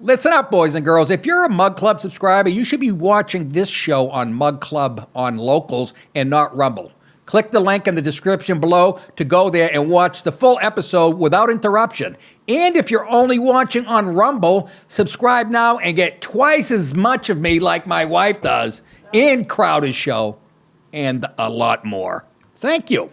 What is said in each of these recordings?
Listen up, boys and girls. If you're a Mug Club subscriber, you should be watching this show on Mug Club on Locals and not Rumble. Click the link in the description below to go there and watch the full episode without interruption. And if you're only watching on Rumble, subscribe now and get twice as much of me like my wife does in Crowder's show and a lot more. Thank you.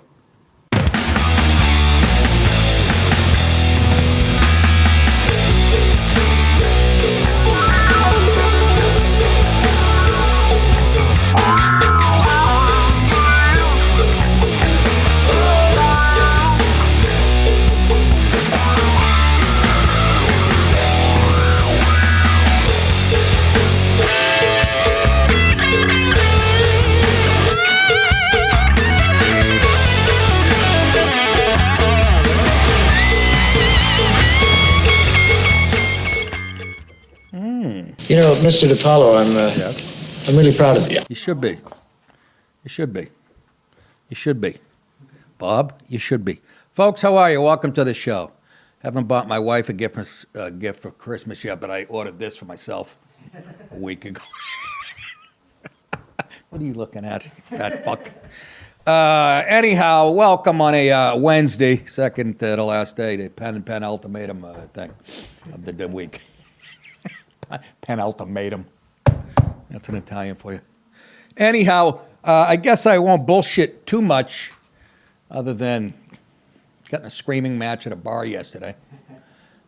You know, Mr. DePaolo, I'm really proud of you. You should be. You should be. You should be. Bob, you should be. Folks, how are you? Welcome to the show. Haven't bought my wife a gift for Christmas yet, but I ordered this for myself a week ago. What are you looking at, you fat fuck? Anyhow, welcome on a Wednesday, second to the last day, the pen ultimatum thing of the week. Pen ultimatum. That's an Italian for you. Anyhow, I guess I won't bullshit too much other than getting a screaming match at a bar yesterday.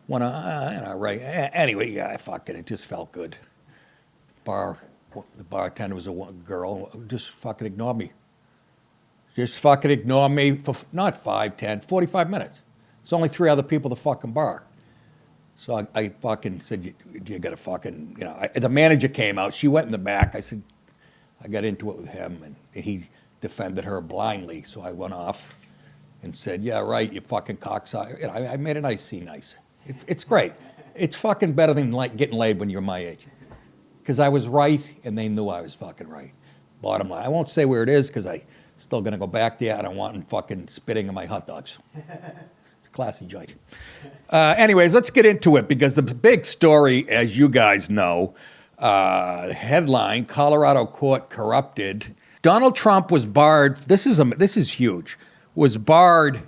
Right. Anyway, yeah, it just felt good. The bartender was a girl, just fucking ignored me. Just fucking ignored me for not 5, 10, 45 minutes. It's only 3 other people at the fucking bar. So I fucking said, you got to fucking, the manager came out. She went in the back. I said, I got into it with him, and he defended her blindly. So I went off and said, yeah, right, you fucking cocksucker. I made it nice, see nice. It's great. It's fucking better than getting laid when you're my age. Because I was right, and they knew I was fucking right. Bottom line. I won't say where it is, because I'm still going to go back there. I don't want them fucking spitting in my hot dogs. Classy joint. Anyways, let's get into it because the big story, as you guys know, headline: Colorado court corrupted. Donald Trump was barred. This is huge. Was barred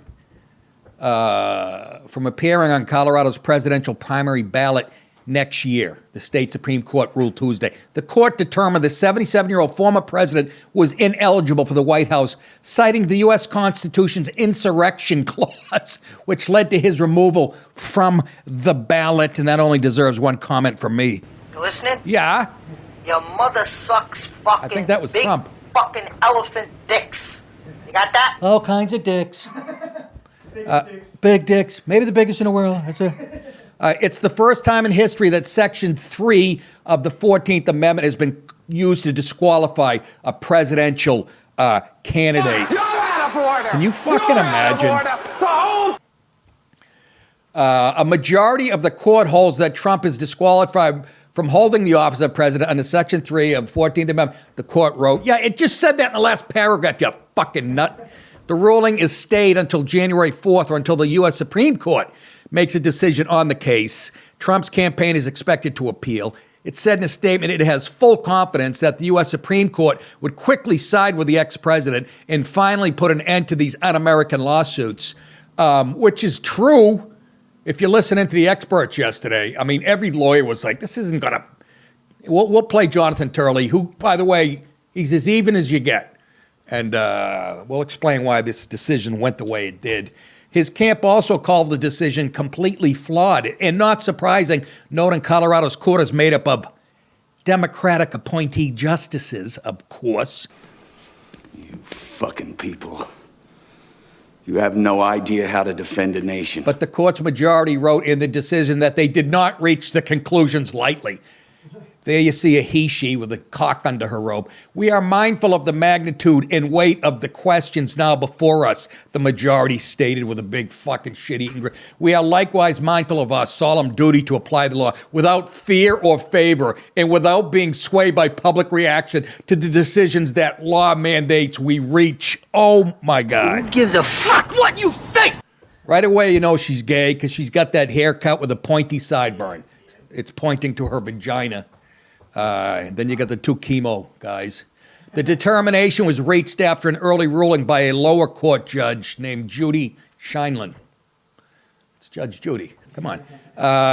from appearing on Colorado's presidential primary ballot next year. The state Supreme Court ruled Tuesday. The court determined the 77-year-old former president was ineligible for the White House, citing the U.S. Constitution's insurrection clause, which led to his removal from the ballot. And that only deserves one comment from me. You listening? Yeah. Your mother sucks fucking I think that was big Trump. Fucking elephant dicks. You got that? All kinds of dicks. Big dicks. Maybe the biggest in the world. That's right. It's the first time in history that Section 3 of the 14th Amendment has been used to disqualify a presidential candidate. You're out of order. Can you fucking imagine? A majority of the court holds that Trump is disqualified from holding the office of president under Section 3 of the 14th Amendment. The court wrote, yeah, it just said that in the last paragraph, you fucking nut. The ruling is stayed until January 4th or until the U.S. Supreme Court makes a decision on the case. Trump's campaign is expected to appeal. It said in a statement it has full confidence that the U.S. Supreme Court would quickly side with the ex-president and finally put an end to these un-American lawsuits, which is true if you listen into the experts yesterday. I mean, every lawyer was like, this isn't going to... We'll play Jonathan Turley, who, by the way, he's as even as you get. And we'll explain why this decision went the way it did. His camp also called the decision completely flawed and not surprising, noting Colorado's court is made up of Democratic appointee justices, of course. You fucking people. You have no idea how to defend a nation. But the court's majority wrote in the decision that they did not reach the conclusions lightly. There you see a he-she with a cock under her robe. We are mindful of the magnitude and weight of the questions now before us, the majority stated with a big fucking shit-eating grin. We are likewise mindful of our solemn duty to apply the law without fear or favor and without being swayed by public reaction to the decisions that law mandates we reach. Oh, my God. Who gives a fuck what you think? Right away, you know she's gay because she's got that haircut with a pointy sideburn. it's pointing to her vagina. And then you got the 2 chemo guys. The determination was reached after an early ruling by a lower court judge named Judy Scheinlein. It's Judge Judy. Come on.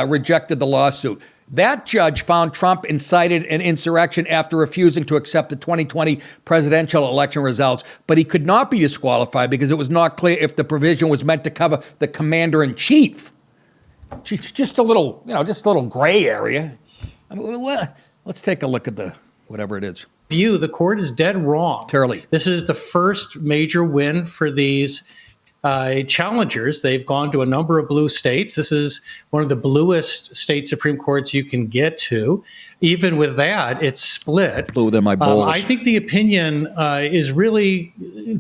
Rejected the lawsuit. That judge found Trump incited an insurrection after refusing to accept the 2020 presidential election results, but he could not be disqualified because it was not clear if the provision was meant to cover the commander-in-chief. Just a little, just a little gray area. I mean, let's take a look at the whatever it is. The court is dead wrong. Turley. This is the first major win for these challengers. They've gone to a number of blue states. This is one of the bluest state Supreme Courts you can get to. Even with that, it's split. Bluer than my balls. I think the opinion is really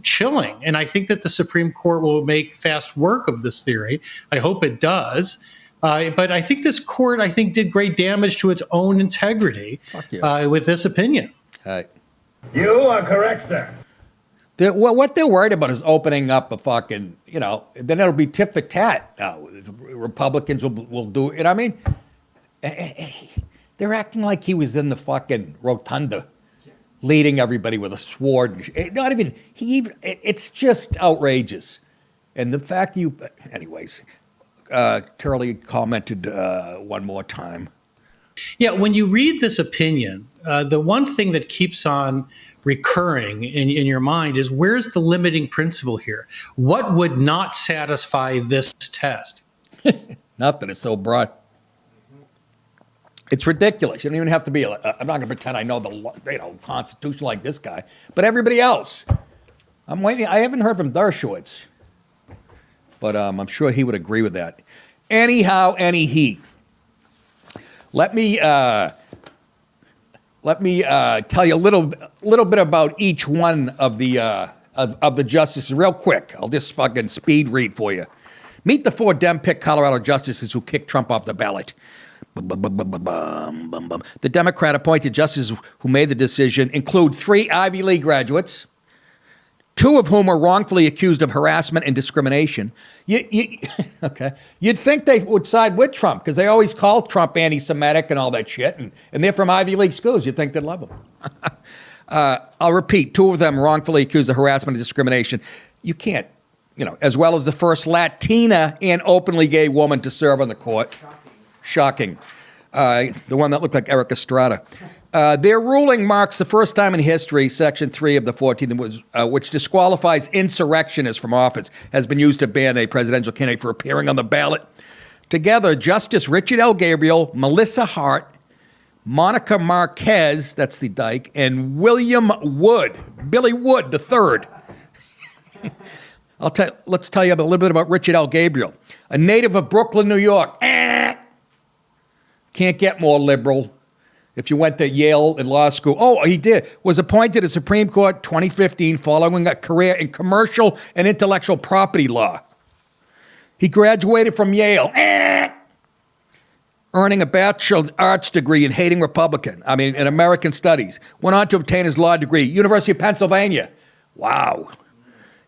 chilling, and I think that the Supreme Court will make fast work of this theory. I hope it does. But I think this court, did great damage to its own integrity with this opinion. You are correct, sir. What they're worried about is opening up a fucking, then it'll be tit for tat. Now, Republicans will do it. I mean, they're acting like he was in the fucking rotunda leading everybody with a sword. It's just outrageous. And the fact that anyways, Turley commented one more time. Yeah, when you read this opinion, the one thing that keeps on recurring in your mind is, where's the limiting principle here? What would not satisfy this test? Not that it's so broad. It's ridiculous. You don't even have to be. I'm not going to pretend I know the Constitution like this guy, but everybody else. I'm waiting. I haven't heard from Dershowitz, but I'm sure he would agree with that. Anyhow, Let me tell you a little bit about each one of the justices real quick. I'll just fucking speed read for you. Meet the 4 Dem-pick Colorado justices who kicked Trump off the ballot. The Democrat-appointed justices who made the decision include 3 Ivy League graduates, 2 of whom are wrongfully accused of harassment and discrimination. Okay. You'd think they would side with Trump because they always call Trump anti-Semitic and all that shit, and they're from Ivy League schools. You'd think they'd love him. I'll repeat, 2 of them wrongfully accused of harassment and discrimination. You can't, as well as the first Latina and openly gay woman to serve on the court. Shocking. The one that looked like Eric Estrada. Their ruling marks the first time in history, Section 3 of the 14th, which disqualifies insurrectionists from office, has been used to ban a presidential candidate for appearing on the ballot. Together, Justice Richard L. Gabriel, Melissa Hart, Monica Marquez, that's the dyke, and William Wood, Billy Wood III. Let's tell you a little bit about Richard L. Gabriel, a native of Brooklyn, New York. Can't get more liberal. If you went to Yale in law school, he did, was appointed to Supreme Court 2015 following a career in commercial and intellectual property law. He graduated from Yale, earning a Bachelor of Arts degree in in American Studies. Went on to obtain his law degree, University of Pennsylvania. Wow.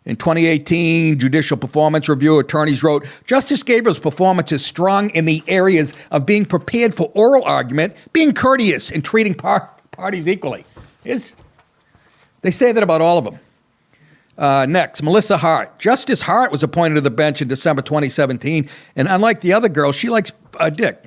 In 2018, Judicial Performance Review attorneys wrote, Justice Gabriel's performance is strong in the areas of being prepared for oral argument, being courteous, and treating parties equally. They say that about all of them. Next, Melissa Hart. Justice Hart was appointed to the bench in December 2017, and unlike the other girls, she likes dick,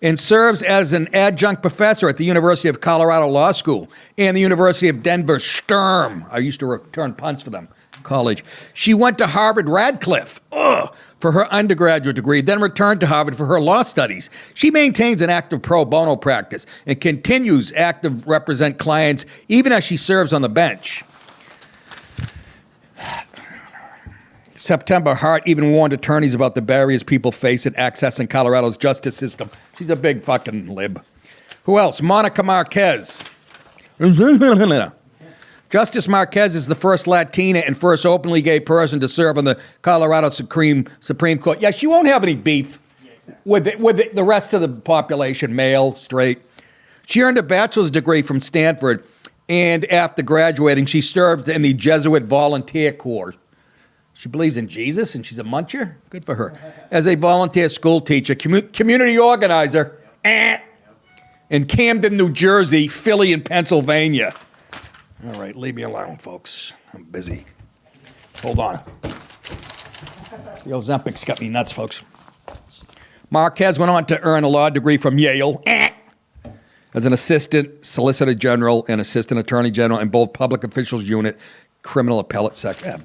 and serves as an adjunct professor at the University of Colorado Law School and the University of Denver Sturm. I used to return punts for them. College. She went to Harvard Radcliffe for her undergraduate degree, then returned to Harvard for her law studies. She maintains an active pro bono practice and continues active represent clients even as she serves on the bench. September, Hart even warned attorneys about the barriers people face in accessing Colorado's justice system. She's a big fucking lib. Who else? Monica Marquez. Justice Marquez is the first Latina and first openly gay person to serve on the Colorado Supreme Court. Yeah, she won't have any beef with the rest of the population, male, straight. She earned a bachelor's degree from Stanford, and after graduating, she served in the Jesuit Volunteer Corps. She believes in Jesus, and she's a muncher. Good for her. As a volunteer school teacher, community organizer. In Camden, New Jersey, Philly, and Pennsylvania. All right, leave me alone, folks. I'm busy. Hold on. The Ozempic's got me nuts, folks. Marquez went on to earn a law degree from Yale as an assistant solicitor general and assistant attorney general in both public officials unit, criminal appellate section.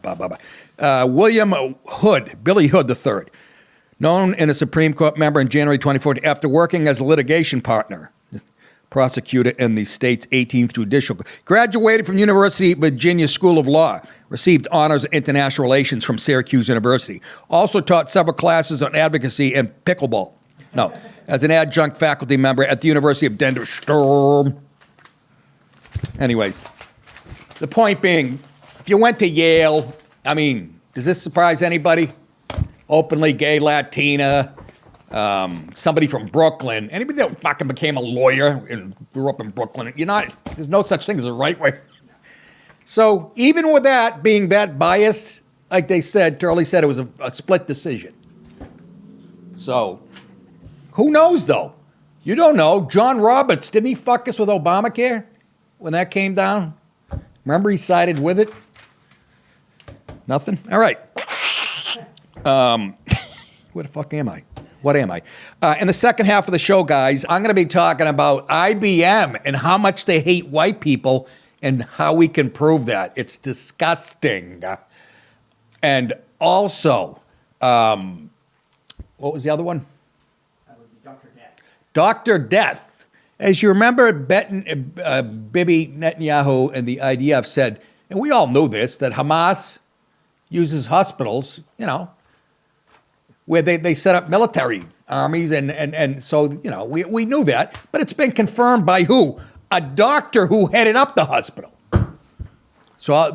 William Hood, Billy Hood III, known as a Supreme Court member in January 2014 after working as a litigation partner, prosecutor in the state's 18th Judicial Court. Graduated from University of Virginia School of Law. Received honors in international relations from Syracuse University. Also taught several classes on advocacy and pickleball. No, as an adjunct faculty member at the University of Denver. Storm. Anyways, the point being, if you went to Yale, I mean, does this surprise anybody? Openly gay Latina, somebody from Brooklyn, anybody that fucking became a lawyer and grew up in Brooklyn, there's no such thing as a right way. So even with that being that biased, like they said, Turley said it was a split decision. So who knows though? You don't know. John Roberts, didn't he fuck us with Obamacare when that came down? Remember he sided with it? Nothing? All right. Where the fuck am I? What am I? In the second half of the show, guys, I'm going to be talking about IBM and how much they hate white people and how we can prove that. It's disgusting. And also, what was the other one? That would be Dr. Death. Dr. Death. As you remember, Bibi Netanyahu and the IDF said, and we all knew this, that Hamas uses hospitals, where they set up military armies, and so, we knew that, but it's been confirmed by who? A doctor who headed up the hospital. So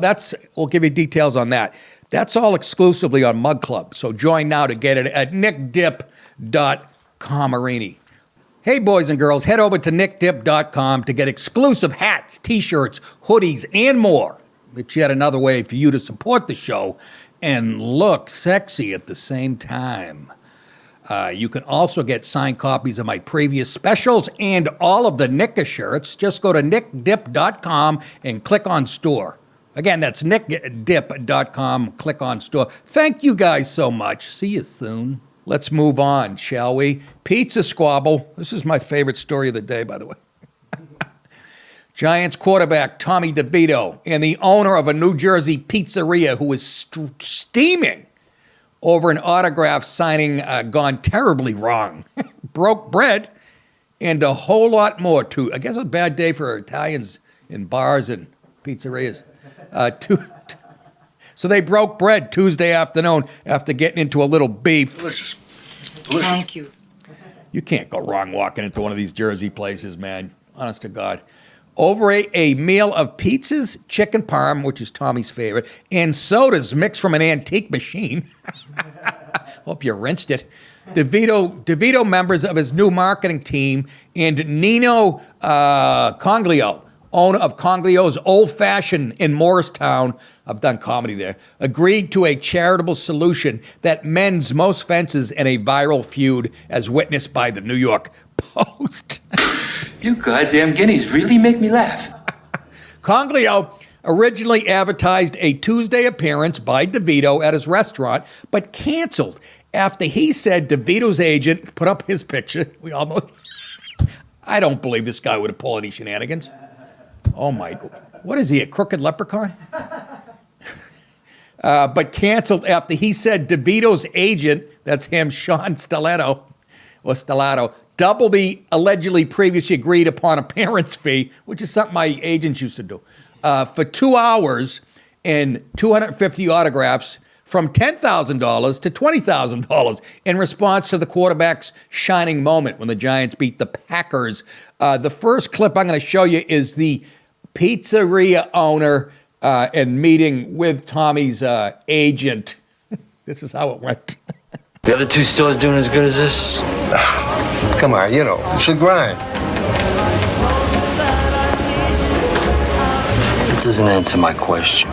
we'll give you details on that. That's all exclusively on Mug Club, so join now to get it at nickdip.com. Hey, boys and girls, head over to nickdip.com to get exclusive hats, t-shirts, hoodies, and more. It's yet another way for you to support the show and look sexy at the same time. You can also get signed copies of my previous specials and all of the Nicka shirts. Just go to nickdip.com and click on store. Again, that's nickdip.com, click on store. Thank you guys so much. See you soon. Let's move on, shall we? Pizza squabble. This is my favorite story of the day, by the way. Giants quarterback Tommy DeVito and the owner of a New Jersey pizzeria who was steaming over an autograph signing gone terribly wrong. Broke bread and a whole lot more, too. I guess it was a bad day for Italians in bars and pizzerias. So they broke bread Tuesday afternoon after getting into a little beef. Delicious. Delicious. Thank you. You can't go wrong walking into one of these Jersey places, man. Honest to God. Over a meal of pizzas, chicken parm, which is Tommy's favorite, and sodas mixed from an antique machine. Hope you rinsed it. DeVito members of his new marketing team and Nino Conglio, owner of Conglio's Old Fashioned in Morristown, I've done comedy there, agreed to a charitable solution that mends most fences in a viral feud as witnessed by the New York Post. You goddamn guineas really make me laugh. Conglio originally advertised a Tuesday appearance by DeVito at his restaurant, but canceled after he said DeVito's agent put up his picture. We all know. I don't believe this guy would have pulled any shenanigans. Oh my God. What is he, a crooked leprechaun? But canceled after he said DeVito's agent, that's him, Sean Stellato, double the allegedly previously agreed upon appearance fee, which is something my agents used to do, for 2 hours and 250 autographs from $10,000 to $20,000 in response to the quarterback's shining moment when the Giants beat the Packers. The first clip I'm going to show you is the pizzeria owner and meeting with Tommy's agent. This is how it went. The other two stores doing as good as this? Come on, it's a grind. It doesn't answer my question.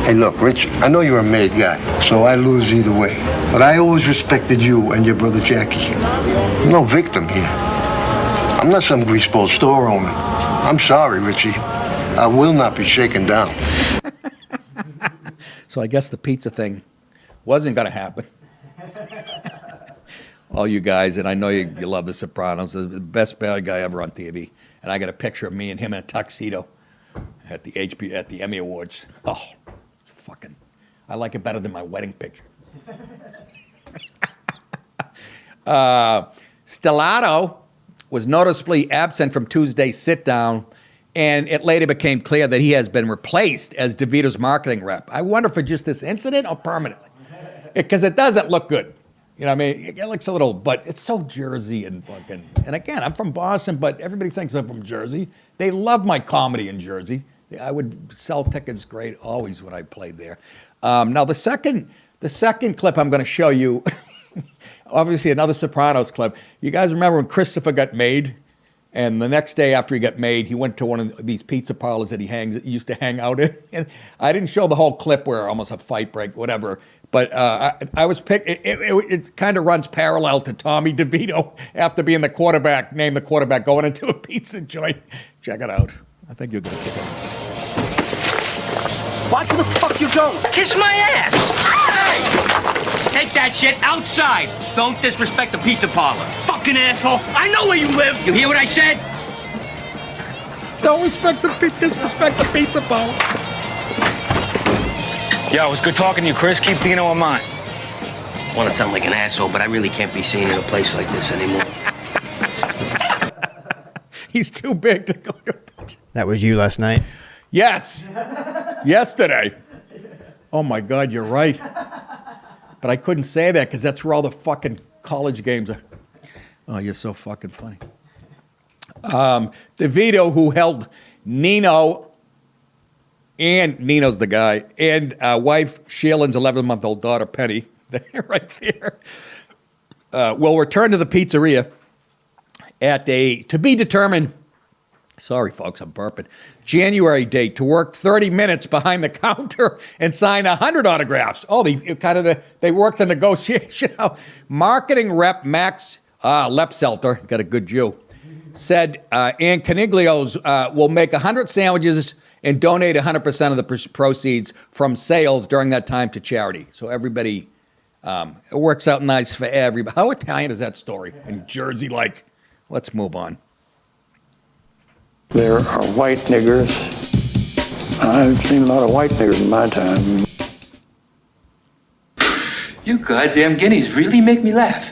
Hey, look, Rich, I know you're a made guy, so I lose either way. But I always respected you and your brother Jackie. I'm no victim here. I'm not some greaseball store owner. I'm sorry, Richie. I will not be shaken down. So I guess the pizza thing wasn't going to happen. All you guys, and I know you love The Sopranos, the best bad guy ever on TV. And I got a picture of me and him in a tuxedo at the Emmy Awards. Oh, fucking, I like it better than my wedding picture. Stellato was noticeably absent from Tuesday's sit-down, and it later became clear that he has been replaced as DeVito's marketing rep. I wonder for just this incident or permanently, because it doesn't look good. You know what I mean? It looks a little, but it's so Jersey and fucking, and again, I'm from Boston, but everybody thinks I'm from Jersey. They love my comedy in Jersey. I would sell tickets great always when I played there. Now, the second clip I'm going to show you, obviously another Sopranos clip. You guys remember when Christopher got made? And the next day after he got made, he went to one of these pizza parlors that he used to hang out in. And I didn't show the whole clip where almost a fight break, whatever. But I was picked. It kind of runs parallel to Tommy DeVito after being the quarterback, named the quarterback, going into a pizza joint. Check it out. I think you're going to kick it. Watch where the fuck you go. Kiss my ass! Hey! Take that shit outside! Don't disrespect the pizza parlor. Fucking asshole! I know where you live! You hear what I said? Don't disrespect the pizza parlor. Yo, it was good talking to you, Chris. Keep thinking on mine. I want to sound like an asshole, but I really can't be seen in a place like this anymore. He's too big to go to pizza. That was you last night? Yes. Yesterday. Oh, my God, you're right. But I couldn't say that because that's where all the fucking college games are. Oh, you're so fucking funny. DeVito, who held Nino, and Nino's the guy, and wife Sheila's 11-month-old daughter, Penny, right there, will return to the pizzeria at a to-be-determined, sorry, folks, I'm burping, January date to work 30 minutes behind the counter and sign 100 autographs. Oh, they worked the negotiation out. Marketing rep Max Lepselter, got a good Jew, said Ann Caniglio's will make 100 sandwiches and donate 100% of the proceeds from sales during that time to charity. So everybody, it works out nice for everybody. How Italian is that story? In Jersey, like, let's move on. There are white niggers. I've seen a lot of white niggers in my time. You goddamn guineas really make me laugh.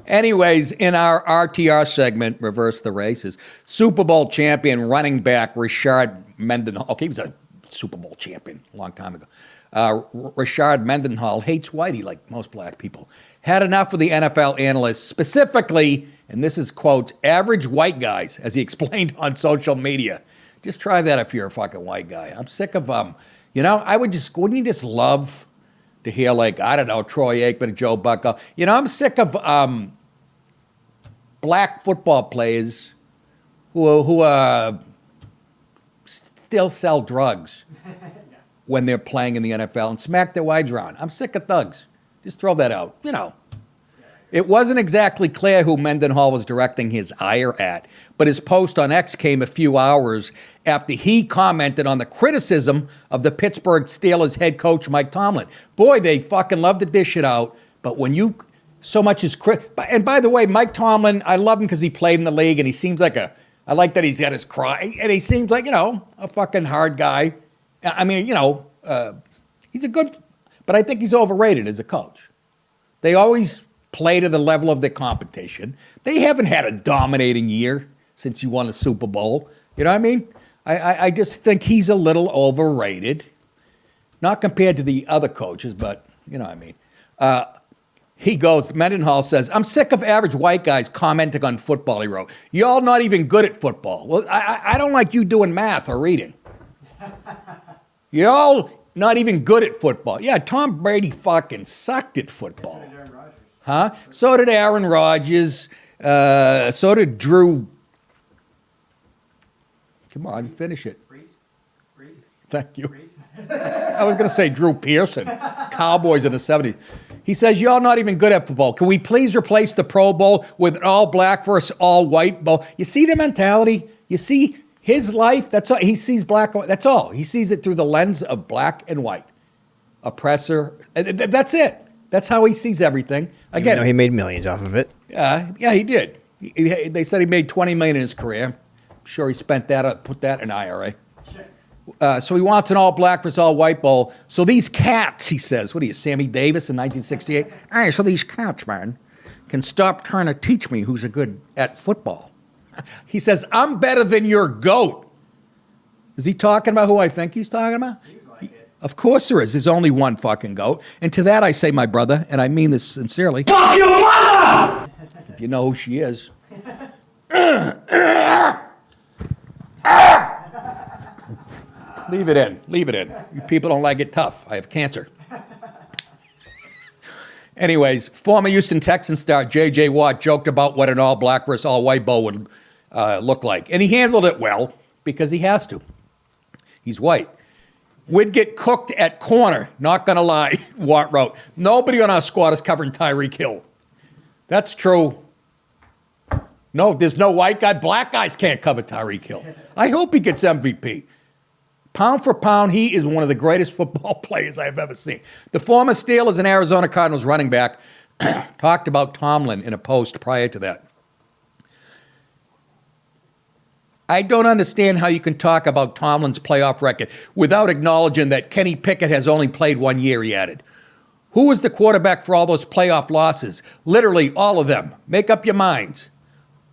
Anyways, in our RTR segment, Reverse the Races, Super Bowl champion running back Richard Mendenhall. Okay, he was a Super Bowl champion a long time ago. Richard Mendenhall hates whitey like most black people. Had enough of the NFL analysts, specifically, and this is quotes, average white guys, as he explained on social media. Just try that if you're a fucking white guy. I'm sick of, wouldn't you just love to hear, like, I don't know, Troy Aikman, Joe Bucko. I'm sick of black football players who still sell drugs when they're playing in the NFL and smack their wives around. I'm sick of thugs. Just throw that out. It wasn't exactly clear who Mendenhall was directing his ire at, but his post on X came a few hours after he commented on the criticism of the Pittsburgh Steelers head coach Mike Tomlin. Boy, they fucking love to dish it out, but when you so much is and by the way, Mike Tomlin, I love him because he played in the league and he seems like I like that he's got his cry, and he seems like, a fucking hard guy. I mean, he's a good, but I think he's overrated as a coach. They always play to the level of their competition. They haven't had a dominating year since you won a Super Bowl. You know what I mean? I just think he's a little overrated. Not compared to the other coaches, but you know what I mean. He goes, Mendenhall says, I'm sick of average white guys commenting on football, he wrote. Y'all not even good at football. Well, I don't like you doing math or reading. Y'all not even good at football. Yeah, Tom Brady fucking sucked at football. Huh? So did Aaron Rodgers. So did Drew. Come on, finish it. Thank you. I was going to say Drew Pearson. Cowboys in the 70s. He says, y'all not even good at football. Can we please replace the Pro Bowl with an all black versus all white bowl? You see the mentality? You see his life? That's all. He sees black. That's all. He sees it through the lens of black and white. Oppressor. That's it. That's how he sees everything. Again, Even though he made millions off of it. yeah, he did. They said he made $20 million in his career. I'm sure he spent that, put that in IRA. So he wants an all black versus all white bowl. So these cats, he says, what are you, Sammy Davis in 1968? All right, so these cats, man, can stop trying to teach me who's a good at football. He says, I'm better than your GOAT. Is he talking about who I think he's talking about? Of course there is. There's only one fucking GOAT. And to that I say, my brother, and I mean this sincerely. Fuck your mother! If you know who she is. Leave it in. Leave it in. You people don't like it tough. I have cancer. Anyways, former Houston Texans star J.J. Watt joked about what an all-black versus all-white bowl would look like. And he handled it well because he has to. He's white. We'd get cooked at corner. Not going to lie, Watt wrote. Nobody on our squad is covering Tyreek Hill. That's true. No, there's no white guy. Black guys can't cover Tyreek Hill. I hope he gets MVP. Pound for pound, he is one of the greatest football players I've ever seen. The former Steelers and Arizona Cardinals running back talked about Tomlin in a post prior to that. I don't understand how you can talk about Tomlin's playoff record without acknowledging that Kenny Pickett has only played 1 year, he added. Who was the quarterback for all those playoff losses? Literally all of them. Make up your minds.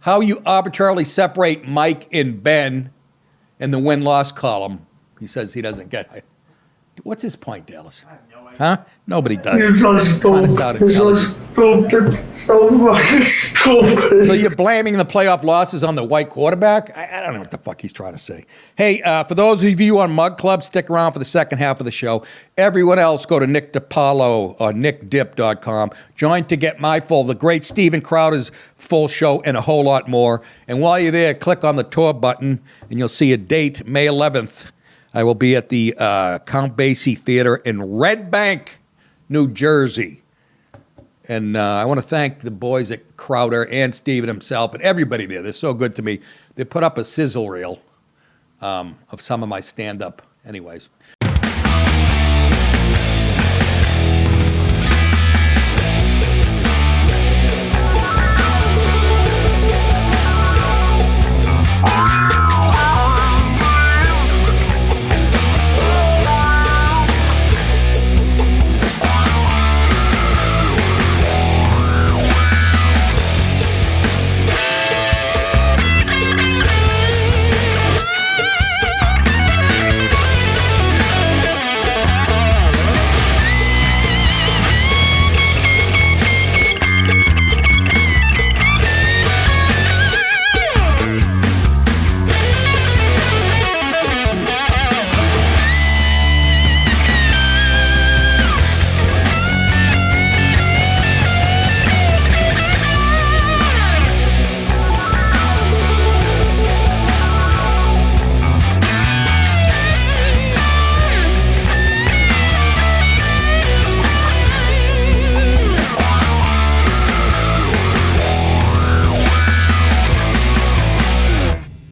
How you arbitrarily separate Mike and Ben in the win-loss column. He says he doesn't get it. What's his point, Dallas? I have no idea. Huh? Nobody does. He's so Trying to sound stupid. He's so intelligent. stupid. So fucking stupid. So you're blaming the playoff losses on the white quarterback? I don't know what the fuck he's trying to say. Hey, for those of you on Mug Club, stick around for the second half of the show. Everyone else, go to Nick DiPaolo or nickdip.com. Join to get my full, the great Steven Crowder's full show, and a whole lot more. And while you're there, click on the tour button, and you'll see a date, May 11th. I will be at the Count Basie Theater in Red Bank, New Jersey. And I want to thank the boys at Crowder and Steven himself and everybody there. They're so good to me. They put up a sizzle reel of some of my stand-up. Anyways,